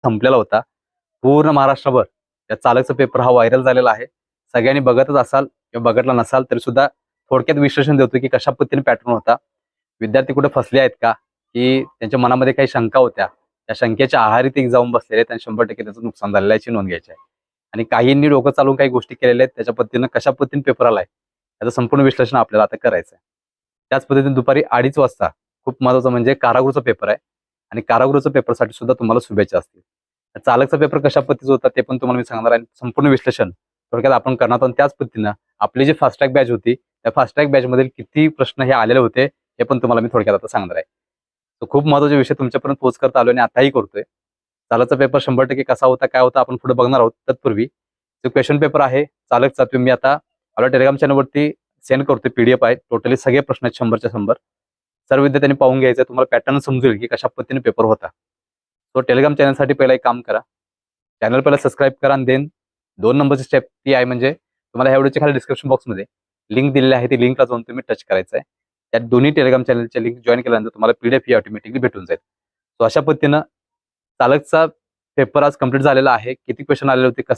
संपलेला होता. पूर्ण महाराष्ट्रभर त्या चालकचा पेपर हा व्हायरल झालेला आहे. सगळ्यांनी बघतच असाल किंवा बघितला नसाल तरी सुद्धा थोडक्यात विश्लेषण देतो की कशा पद्धतीने पॅटर्न होता. विद्यार्थी कुठे फसले आहेत का, की त्यांच्या मनामध्ये काही शंका होत्या, त्या शंकेच्या आहारी ते जाऊन बसलेले आहेत आणि 100% त्याचं नुकसान झालेलं याची नोंद घ्यायची आहे. आणि काहींनी डोकं चालवून काही गोष्टी केलेल्या आहेत, त्याच्या पद्धतीनं कशा पद्धतीने पेपर आलाय याचं संपूर्ण विश्लेषण आपल्याला आता करायचं आहे. त्याच पद्धतीने दुपारी 2:30 वाजता खूप महत्त्वाचं म्हणजे कारागृहचा पेपर आहे आणि कारागृहच्या पेपरसाठी सुद्धा तुम्हाला शुभेच्छा असतील. चालकचा पेपर कशा पद्धतीचा होता ते पण तुम्हाला मी सांगणार आहे. संपूर्ण विश्लेषण थोडक्यात आपण करणार आहोत. त्याच पद्धतीनं आपली जी फास्ट ट्रॅक बॅच होती त्या फास्ट ट्रॅक बॅच मधील किती प्रश्न हे आलेले होते हे पण तुम्हाला मी थोडक्यात आता सांगणार आहे. तो खूप महत्त्वाचे विषय तुमच्यापर्यंत पोहोच करता आलो आणि आताही करतोय. चालकचा पेपर 100% कसा होता काय होता आपण पुढे बघणार आहोत. तत्पूर्वी जो क्वेश्चन पेपर आहे चालकचा तुम्ही आता आपल्या टेलिग्राम चॅनलवरती सेंड करतोय. PDF आहे. टोटली सगळे प्रश्न आहेत 100च्या 100. सर्व विद्यार्थ्यांनी पाहून घ्यायचं, तुम्हाला पॅटर्न समजेल की कशा पद्धतीने पेपर होता. तो टेलिग्राम चॅनलसाठी पहिला एक काम करा, चॅनल पहिला सबस्क्राईब करा आणि देन 2 नंबरची स्टेप ती आहे म्हणजे तुम्हाला ह्या व्हिडिओच्या खाली डिस्क्रिप्शन बॉक्समध्ये लिंक दिलेली आहे. ती लिंकला जाऊन तुम्ही टच करायचं आहे. त्या दोन्ही टेलिग्राम चॅनलच्या लिंक जॉईन केल्यानंतर तुम्हाला PDF ही ऑटोमॅटिकली भेटून जाईल. सो अशा पद्धतीनं चालकचा पेपर आज कंप्लीट झालेला आहे. किती क्वेश्चन आलेले होते, कसा